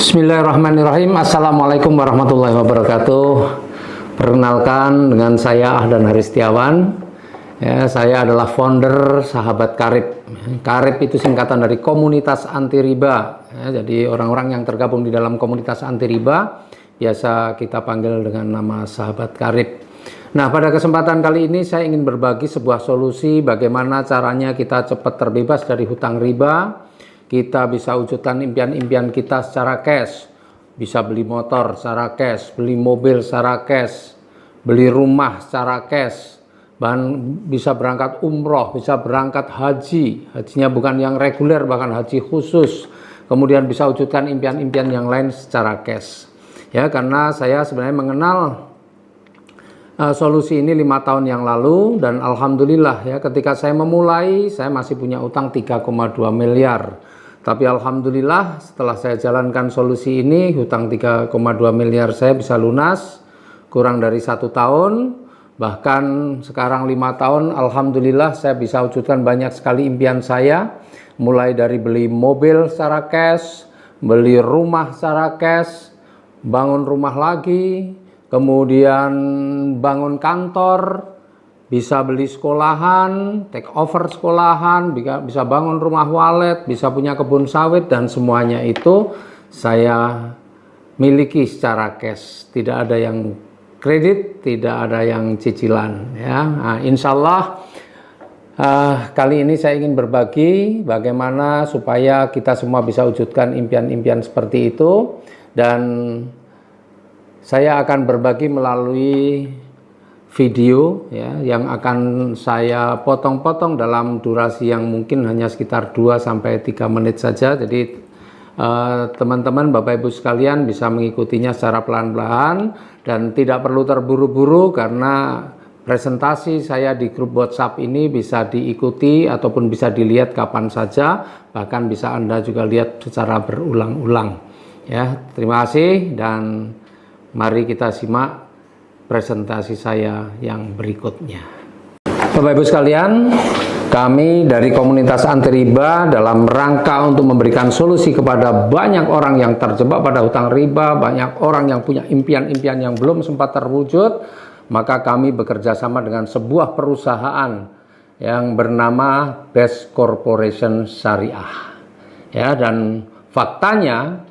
Bismillahirrahmanirrahim. Assalamualaikum warahmatullahi wabarakatuh. Perkenalkan, dengan saya Ahdan Haristiawan. Saya adalah founder Sahabat Karib. Karib itu singkatan dari komunitas anti riba. Jadi orang-orang yang tergabung di dalam komunitas anti riba biasa kita panggil dengan nama Sahabat Karib. Nah, pada kesempatan kali ini saya ingin berbagi sebuah solusi bagaimana caranya kita cepat terbebas dari hutang riba. Kita bisa wujudkan impian-impian kita secara cash. Bisa beli motor secara cash, beli mobil secara cash, beli rumah secara cash, bisa berangkat umroh, bisa berangkat haji. Hajinya bukan yang reguler, bahkan haji khusus. Kemudian bisa wujudkan impian-impian yang lain secara cash. Ya, karena saya sebenarnya mengenal solusi ini 5 tahun yang lalu, dan alhamdulillah ya, ketika saya memulai saya masih punya utang 3,2 miliar. Tapi alhamdulillah setelah saya jalankan solusi ini, hutang 3,2 miliar saya bisa lunas kurang dari 1 tahun. Bahkan sekarang 5 tahun, alhamdulillah saya bisa wujudkan banyak sekali impian saya. Mulai dari beli mobil secara cash, beli rumah secara cash, bangun rumah lagi, kemudian bangun kantor, bisa beli sekolahan, take over sekolahan, bisa bangun rumah walet, bisa punya kebun sawit, dan semuanya itu saya miliki secara cash. Tidak ada yang kredit, tidak ada yang cicilan. Ya, nah, insya Allah kali ini saya ingin berbagi bagaimana supaya kita semua bisa wujudkan impian-impian seperti itu, dan saya akan berbagi melalui video ya, yang akan saya potong-potong dalam durasi yang mungkin hanya sekitar 2-3 menit saja. Jadi teman-teman, Bapak Ibu sekalian bisa mengikutinya secara pelan-pelan dan tidak perlu terburu-buru, karena presentasi saya di grup WhatsApp ini bisa diikuti ataupun bisa dilihat kapan saja, bahkan bisa Anda juga lihat secara berulang-ulang. Ya, terima kasih, dan mari kita simak presentasi saya yang berikutnya. Bapak Ibu sekalian, kami dari komunitas anti riba dalam rangka untuk memberikan solusi kepada banyak orang yang terjebak pada hutang riba, banyak orang yang punya impian-impian yang belum sempat terwujud, maka kami bekerja sama dengan sebuah perusahaan yang bernama Best Corporation Syariah. Ya, dan faktanya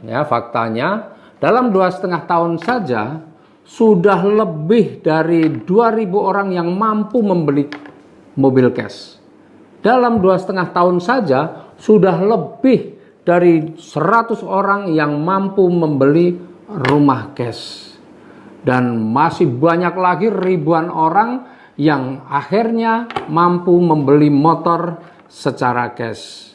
dalam 2,5 tahun saja sudah lebih dari 2.000 orang yang mampu membeli mobil cash. Dalam 2,5 tahun saja sudah lebih dari 100 orang yang mampu membeli rumah cash. Dan masih banyak lagi ribuan orang yang akhirnya mampu membeli motor secara cash.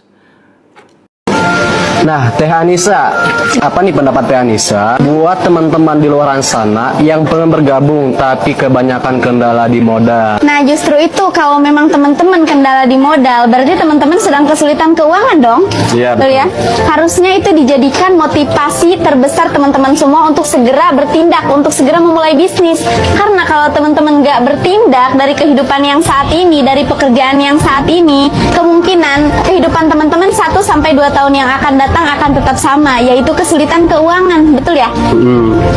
Nah, Teh Anissa, apa nih pendapat Teh Anissa buat teman-teman di luar sana yang pengen bergabung tapi kebanyakan kendala di modal? Nah, justru itu, kalau memang teman-teman kendala di modal, berarti teman-teman sedang kesulitan keuangan dong. Iya, betul ya. Harusnya itu dijadikan motivasi terbesar teman-teman semua untuk segera bertindak, untuk segera memulai bisnis. Karena kalau teman-teman nggak bertindak dari kehidupan yang saat ini, dari pekerjaan yang saat ini, kemungkinan kehidupan teman-teman 1-2 tahun yang akan datang akan tetap sama, yaitu kesulitan keuangan, betul ya?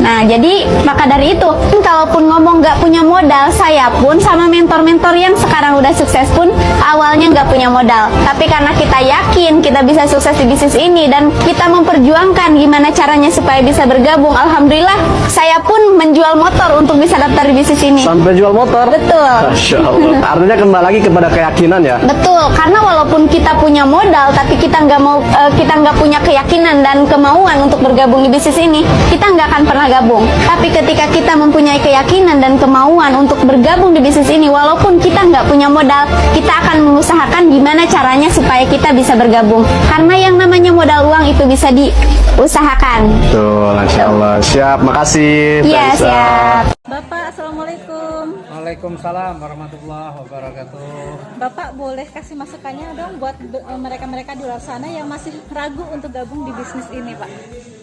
Nah, jadi maka dari itu, kalaupun ngomong nggak punya modal, saya pun sama mentor-mentor yang sekarang udah sukses pun awalnya nggak punya modal. Tapi karena kita yakin kita bisa sukses di bisnis ini dan kita memperjuangkan gimana caranya supaya bisa bergabung, alhamdulillah saya pun menjual motor untuk bisa daftar di bisnis ini. Sampai jual motor? Betul. Masya Allah. Artinya kembali lagi kepada keyakinan ya? Betul, karena walaupun kita punya modal, tapi kita nggak punya keyakinan dan kemauan untuk bergabung di bisnis ini, kita nggak akan pernah gabung. Tapi ketika kita mempunyai keyakinan dan kemauan untuk bergabung di bisnis ini, walaupun kita nggak punya modal, kita akan mengusahakan gimana caranya supaya kita bisa bergabung. Karena yang namanya modal uang itu bisa diusahakan. Betul, Masya Allah. Siap, makasih. Iya, siap. Bapak, Assalamualaikum. Waalaikumsalam warahmatullahi wabarakatuh. Bapak boleh kasih masukannya dong buat mereka-mereka di luar sana yang masih ragu untuk gabung di bisnis ini, Pak?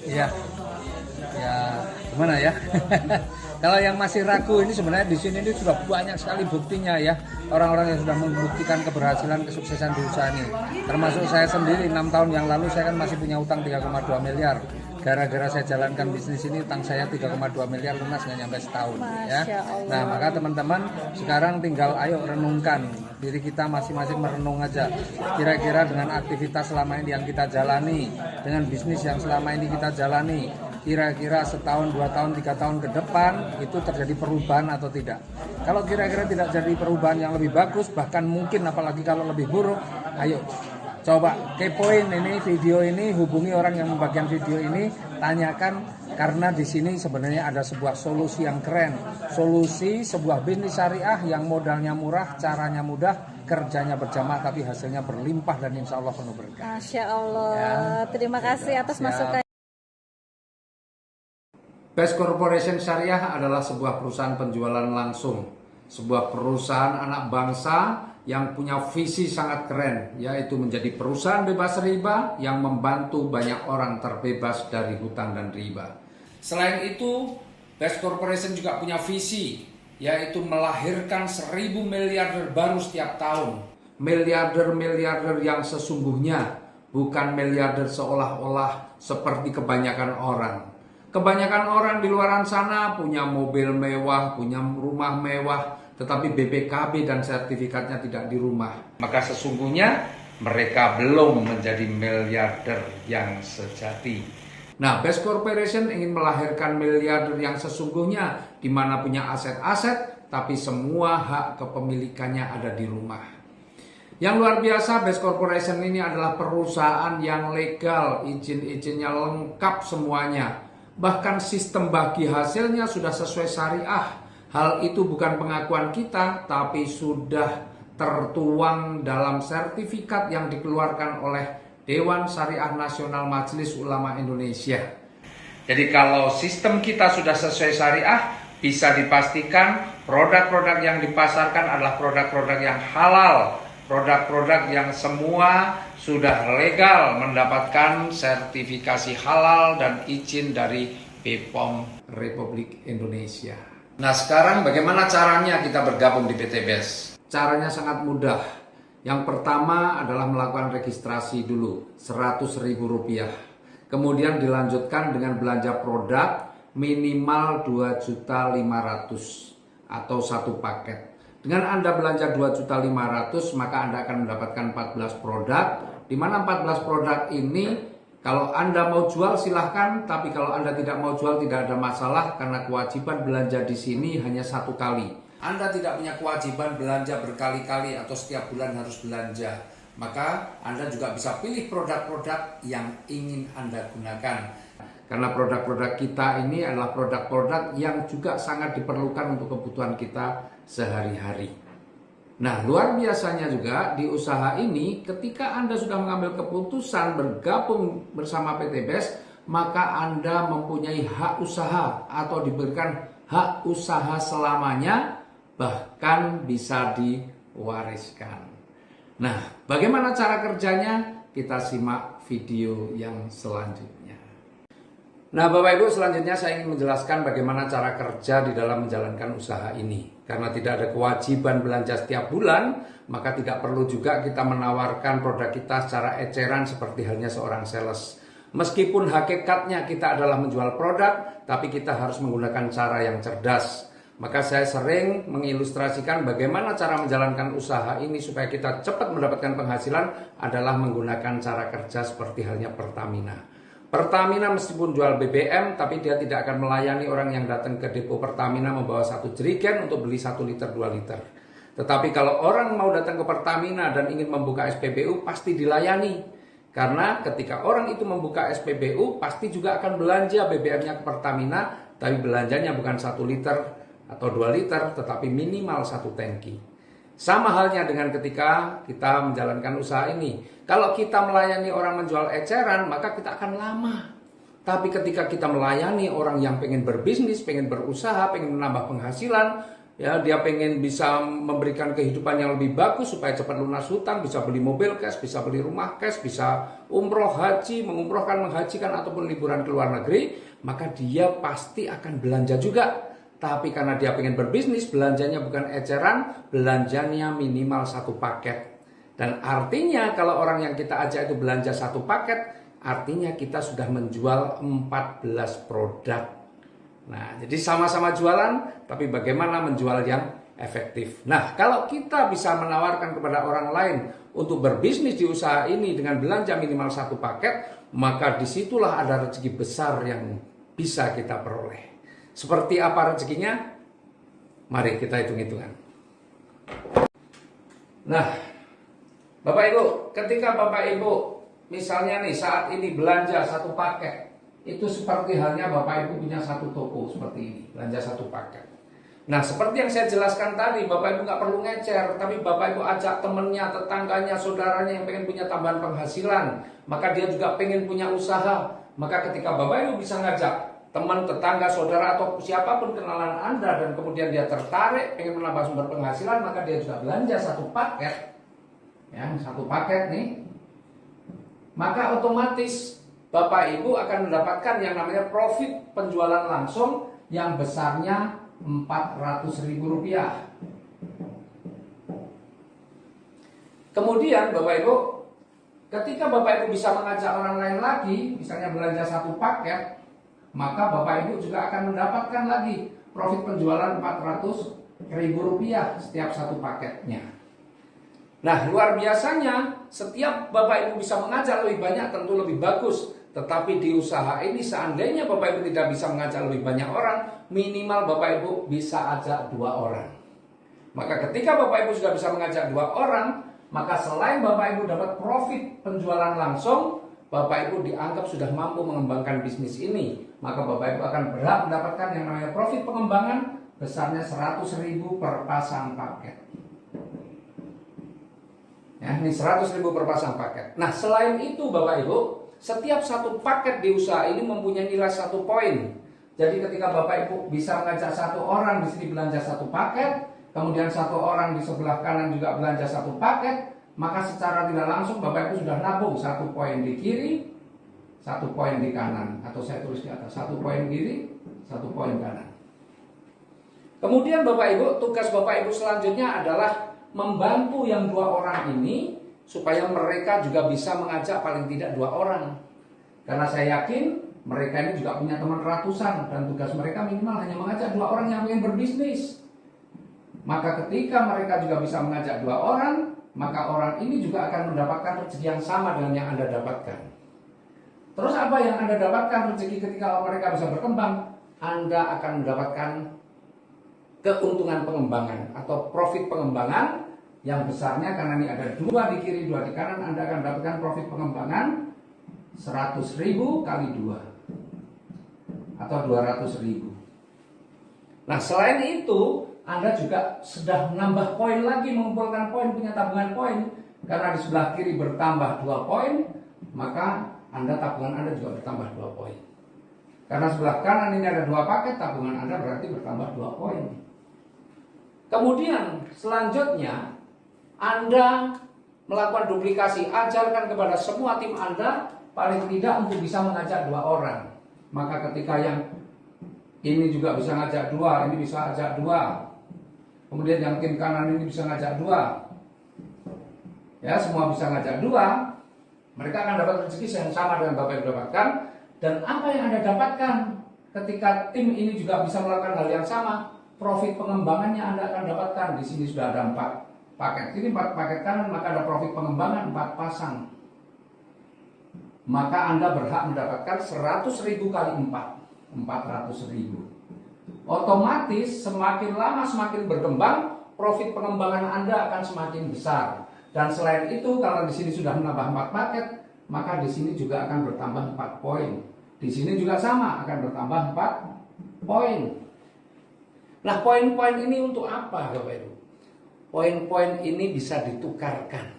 Iya. Ya, gimana ya? Kalau yang masih ragu ini sebenarnya di sini ini sudah banyak sekali buktinya ya. Orang-orang yang sudah membuktikan keberhasilan, kesuksesan di usaha ini. Termasuk saya sendiri 6 tahun yang lalu saya kan masih punya utang 3,2 miliar. gara-gara saya jalankan bisnis ini utang saya 3,2 miliar lunas nggak nyampe setahun ya. Nah maka teman-teman sekarang tinggal ayo renungkan diri kita masing-masing, merenung aja kira-kira dengan aktivitas selama ini yang kita jalani, dengan bisnis yang selama ini kita jalani, kira-kira setahun, 2 tahun, 3 tahun ke depan itu terjadi perubahan atau tidak. Kalau kira-kira tidak jadi perubahan yang lebih bagus, bahkan mungkin apalagi kalau lebih buruk, ayo coba kepoin ini video ini, hubungi orang yang membagikan video ini, tanyakan, karena di sini sebenarnya ada sebuah solusi yang keren, solusi sebuah bisnis syariah yang modalnya murah, caranya mudah, kerjanya berjamaah tapi hasilnya berlimpah dan insya Allah penuh berkah. Masya Allah, ya. Terima kasih atas masukan. Best Corporation Syariah adalah sebuah perusahaan penjualan langsung, sebuah perusahaan anak bangsa yang punya visi sangat keren, yaitu menjadi perusahaan bebas riba yang membantu banyak orang terbebas dari hutang dan riba. Selain itu, Best Corporation juga punya visi, yaitu melahirkan 1.000 miliarder baru setiap tahun. Miliarder-miliarder yang sesungguhnya, bukan miliarder seolah-olah seperti kebanyakan orang. Kebanyakan orang di luar sana punya mobil mewah, punya rumah mewah, tetapi BPKB dan sertifikatnya tidak di rumah. Maka sesungguhnya mereka belum menjadi miliarder yang sejati. Nah, Best Corporation ingin melahirkan miliarder yang sesungguhnya, di mana punya aset-aset, tapi semua hak kepemilikannya ada di rumah. Yang luar biasa, Best Corporation ini adalah perusahaan yang legal, izin-izinnya lengkap semuanya. Bahkan sistem bagi hasilnya sudah sesuai syariah. Hal itu bukan pengakuan kita, tapi sudah tertuang dalam sertifikat yang dikeluarkan oleh Dewan Syariah Nasional Majelis Ulama Indonesia. Jadi kalau sistem kita sudah sesuai syariah, bisa dipastikan produk-produk yang dipasarkan adalah produk-produk yang halal, produk-produk yang semua sudah legal, mendapatkan sertifikasi halal dan izin dari BPOM Republik Indonesia. Nah sekarang bagaimana caranya kita bergabung di PT BES? Caranya sangat mudah. Yang pertama adalah melakukan registrasi dulu, Rp100.000. Kemudian dilanjutkan dengan belanja produk minimal 2.500.000 atau satu paket. Dengan Anda belanja 2.500.000 maka Anda akan mendapatkan 14 produk. Di mana 14 produk ini kalau Anda mau jual silahkan, tapi kalau Anda tidak mau jual tidak ada masalah karena kewajiban belanja di sini hanya satu kali. Anda tidak punya kewajiban belanja berkali-kali atau setiap bulan harus belanja. Maka Anda juga bisa pilih produk-produk yang ingin Anda gunakan. Karena produk-produk kita ini adalah produk-produk yang juga sangat diperlukan untuk kebutuhan kita sehari-hari. Nah, luar biasanya juga di usaha ini, ketika Anda sudah mengambil keputusan bergabung bersama PT BES, maka Anda mempunyai hak usaha atau diberikan hak usaha selamanya, bahkan bisa diwariskan. Nah, bagaimana cara kerjanya? Kita simak video yang selanjutnya. Nah, Bapak Ibu, selanjutnya saya ingin menjelaskan bagaimana cara kerja di dalam menjalankan usaha ini. Karena tidak ada kewajiban belanja setiap bulan, maka tidak perlu juga kita menawarkan produk kita secara eceran seperti halnya seorang sales. Meskipun hakikatnya kita adalah menjual produk, tapi kita harus menggunakan cara yang cerdas. Maka saya sering mengilustrasikan bagaimana cara menjalankan usaha ini supaya kita cepat mendapatkan penghasilan adalah menggunakan cara kerja seperti halnya Pertamina. Pertamina meskipun jual BBM, tapi dia tidak akan melayani orang yang datang ke depo Pertamina membawa satu jerigen untuk beli 1 liter, 2 liter. Tetapi kalau orang mau datang ke Pertamina dan ingin membuka SPBU, pasti dilayani. Karena ketika orang itu membuka SPBU, pasti juga akan belanja BBM-nya ke Pertamina, tapi belanjanya bukan 1 liter atau 2 liter, tetapi minimal 1 tangki. Sama halnya dengan ketika kita menjalankan usaha ini. Kalau kita melayani orang menjual eceran, maka kita akan lama. Tapi ketika kita melayani orang yang pengen berbisnis, pengen berusaha, pengen menambah penghasilan, ya dia pengen bisa memberikan kehidupan yang lebih bagus supaya cepat lunas hutang, bisa beli mobil cash, bisa beli rumah cash, bisa umroh, haji, mengumrohkan, menghajikan ataupun liburan ke luar negeri, maka dia pasti akan belanja juga. Tapi karena dia pengen berbisnis, belanjanya bukan eceran, belanjanya minimal 1 paket. Dan artinya kalau orang yang kita ajak itu belanja 1 paket, artinya kita sudah menjual 14 produk. Nah, jadi sama-sama jualan, tapi bagaimana menjual yang efektif. Nah, kalau kita bisa menawarkan kepada orang lain untuk berbisnis di usaha ini dengan belanja minimal 1 paket, maka disitulah ada rezeki besar yang bisa kita peroleh. Seperti apa rezekinya? Mari kita hitung-hitungan. Nah, Bapak Ibu, ketika Bapak Ibu misalnya nih saat ini belanja 1 paket, itu seperti halnya Bapak Ibu punya 1 toko seperti ini, belanja 1 paket. Nah, seperti yang saya jelaskan tadi, Bapak Ibu nggak perlu ngecer, tapi Bapak Ibu ajak temennya, tetangganya, saudaranya yang pengen punya tambahan penghasilan, maka dia juga pengen punya usaha. Maka ketika Bapak Ibu bisa ngajak teman, tetangga, saudara, atau siapapun kenalan Anda, dan kemudian dia tertarik pengen menambah sumber penghasilan, maka dia juga belanja 1 paket, ya, 1 paket nih, maka otomatis Bapak Ibu akan mendapatkan yang namanya profit penjualan langsung yang besarnya Rp400.000. Kemudian Bapak Ibu, ketika Bapak Ibu bisa mengajak orang lain lagi, misalnya belanja 1 paket, maka Bapak Ibu juga akan mendapatkan lagi profit penjualan Rp400.000 setiap 1 paketnya. Nah, luar biasanya, setiap Bapak Ibu bisa mengajak lebih banyak tentu lebih bagus. Tetapi di usaha ini seandainya Bapak Ibu tidak bisa mengajak lebih banyak orang, minimal Bapak Ibu bisa ajak 2 orang. Maka ketika Bapak Ibu sudah bisa mengajak 2 orang, maka selain Bapak Ibu dapat profit penjualan langsung, Bapak Ibu dianggap sudah mampu mengembangkan bisnis ini. Maka Bapak Ibu akan berhak mendapatkan yang namanya profit pengembangan besarnya Rp100.000 per pasang paket. Ya, ini Rp100.000 per pasang paket. Nah, selain itu Bapak Ibu, setiap 1 paket di usaha ini mempunyai nilai 1 poin. Jadi ketika Bapak Ibu bisa mengajak 1 orang di sini belanja 1 paket, kemudian 1 orang di sebelah kanan juga belanja 1 paket, maka secara tidak langsung Bapak Ibu sudah nabung 1 poin di kiri, 1 poin di kanan, atau saya tulis di atas, 1 poin kiri, 1 poin kanan. Kemudian Bapak Ibu, tugas Bapak Ibu selanjutnya adalah membantu yang 2 orang ini supaya mereka juga bisa mengajak paling tidak 2 orang. Karena saya yakin mereka ini juga punya teman ratusan, dan tugas mereka minimal hanya mengajak 2 orang yang ingin berbisnis. Maka ketika mereka juga bisa mengajak 2 orang, maka orang ini juga akan mendapatkan rezeki yang sama dengan yang Anda dapatkan. Terus apa yang Anda dapatkan rezeki ketika mereka bisa berkembang? Anda akan mendapatkan keuntungan pengembangan atau profit pengembangan yang besarnya, karena ini ada 2 di kiri, 2 di kanan, Anda akan mendapatkan profit pengembangan 100.000 kali 2 atau 200.000. Nah, selain itu Anda juga sudah menambah poin lagi, mengumpulkan poin, punya tabungan poin. Karena di sebelah kiri bertambah 2 poin, maka tabungan Anda juga bertambah 2 poin. Karena sebelah kanan ini ada 2 paket, tabungan Anda berarti bertambah 2 poin. Kemudian selanjutnya Anda melakukan duplikasi, ajarkan kepada semua tim Anda paling tidak untuk bisa mengajak 2 orang. Maka ketika yang ini juga bisa ngajak 2, ini bisa ajak 2. Kemudian yang tim kanan ini bisa ngajak 2. Ya, semua bisa ngajak 2. Mereka akan dapat rezeki yang sama dengan Bapak Ibu dapatkan. Dan apa yang Anda dapatkan ketika tim ini juga bisa melakukan hal yang sama, profit pengembangannya Anda akan dapatkan. Di sini sudah ada 4 paket. Ini 4 paket kanan, maka ada profit pengembangan 4 pasang. Maka Anda berhak mendapatkan 100.000 kali 4, 400.000. Otomatis semakin lama semakin berkembang, profit pengembangan Anda akan semakin besar. Dan selain itu, kalau di sini sudah menambah 4 paket, maka di sini juga akan bertambah 4 poin. Di sini juga sama, akan bertambah 4 poin. Nah, poin-poin ini untuk apa, Bapak Ibu? Poin-poin ini bisa ditukarkan.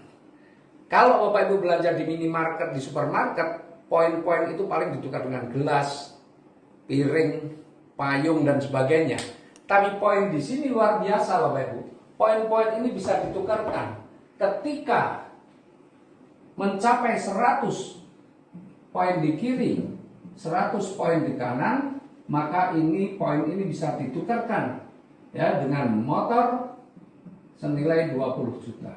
Kalau Bapak Ibu belanja di minimarket, di supermarket, poin-poin itu paling ditukar dengan gelas, piring, payung, dan sebagainya. Tapi poin di sini luar biasa, Bapak Ibu. Poin-poin ini bisa ditukarkan ketika mencapai 100 poin di kiri, 100 poin di kanan, maka ini poin ini bisa ditukarkan ya dengan motor senilai 20 juta.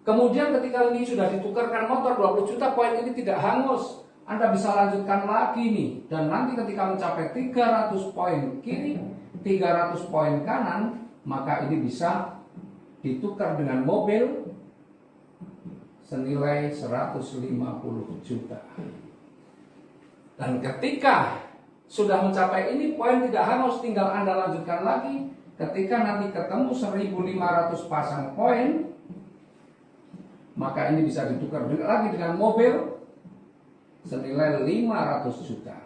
Kemudian ketika ini sudah ditukarkan motor 20 juta, poin ini tidak hangus. Anda bisa lanjutkan lagi nih. Dan nanti ketika mencapai 300 poin kiri, 300 poin kanan, maka ini bisa ditukar dengan mobil senilai 150 juta. Dan ketika sudah mencapai ini, poin tidak hangus, tinggal Anda lanjutkan lagi. Ketika nanti ketemu 1.500 pasang poin, maka ini bisa ditukar lagi dengan mobil senilai 500 juta.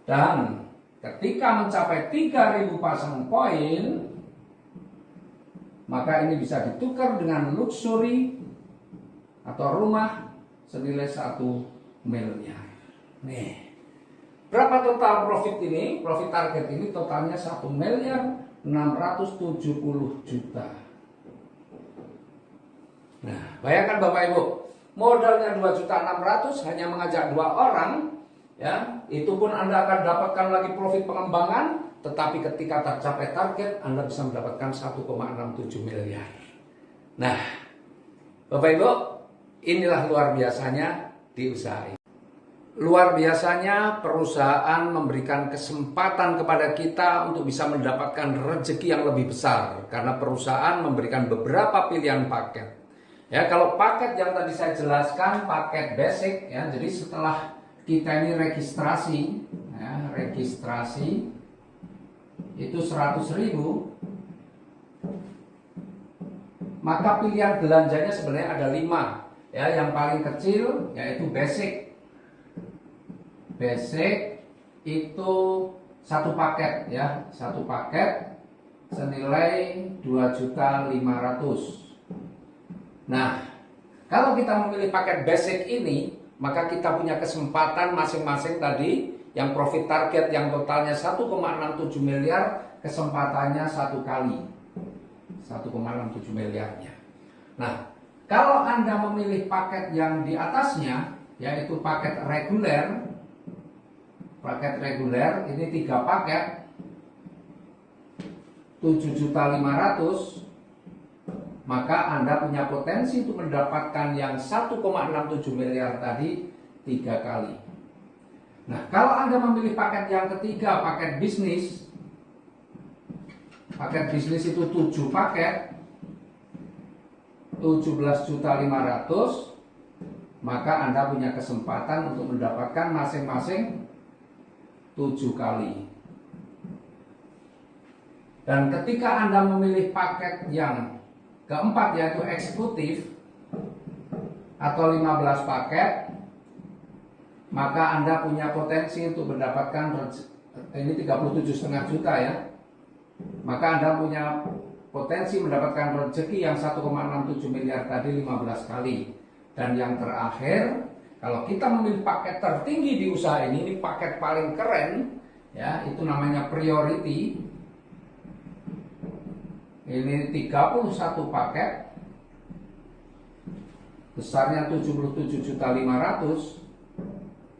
Dan ketika mencapai 3.000 pasang poin, maka ini bisa ditukar dengan luxury atau rumah senilai 1 miliar. Nih, berapa total profit ini? Profit target ini totalnya 1 miliar 670 juta. Nah, bayangkan Bapak Ibu, modalnya 2.600.000 hanya mengajak 2 orang, ya, itu pun Anda akan dapatkan lagi profit pengembangan, tetapi ketika tercapai target, Anda bisa mendapatkan 1,67 miliar. Nah, Bapak Ibu, inilah luar biasanya di usaha ini. Luar biasanya perusahaan memberikan kesempatan kepada kita untuk bisa mendapatkan rezeki yang lebih besar, karena perusahaan memberikan beberapa pilihan paket. Ya, kalau paket yang tadi saya jelaskan, paket basic, ya, jadi setelah kita ini registrasi, ya, registrasi itu 100.000, maka pilihan belanjanya sebenarnya ada 5. Ya, yang paling kecil yaitu basic. Basic itu satu paket, ya, satu paket senilai 2.500.000. Nah, kalau kita memilih paket basic ini, maka kita punya kesempatan masing-masing tadi, yang profit target yang totalnya 1,67 miliar, kesempatannya 1 kali 1,67 miliarnya. Nah, kalau Anda memilih paket yang di atasnya, yaitu paket reguler, ini 3 paket 7.500.000, maka Anda punya potensi untuk mendapatkan yang 1,67 miliar tadi 3 kali. Nah, kalau Anda memilih paket yang ketiga, paket bisnis. Paket bisnis itu 7 paket 17.500.000, maka Anda punya kesempatan untuk mendapatkan masing-masing 7 kali. Dan ketika Anda memilih paket yang keempat, yaitu eksekutif atau 15 paket, maka Anda punya potensi untuk mendapatkan, ini 37,5 juta, ya, maka Anda punya potensi mendapatkan rezeki yang 1,67 miliar tadi 15 kali. Dan yang terakhir, kalau kita memilih paket tertinggi di usaha ini paket paling keren, ya, itu namanya priority. Ini 31 paket, besarnya 77.500.000,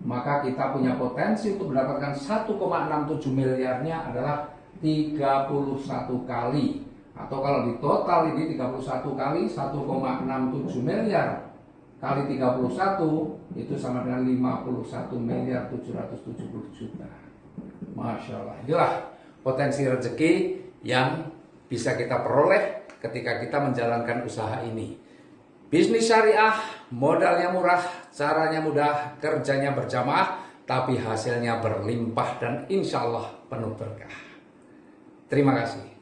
maka kita punya potensi untuk mendapatkan 1,67 miliarnya adalah 31 kali. Atau kalau di total ini 31 kali 1,67 miliar kali 31, itu sama dengan 51 miliar 770 juta. Masya Allah. Inilah potensi rezeki yang bisa kita peroleh ketika kita menjalankan usaha ini. Bisnis syariah, modalnya murah, caranya mudah, kerjanya berjamaah, tapi hasilnya berlimpah dan insya Allah penuh berkah. Terima kasih.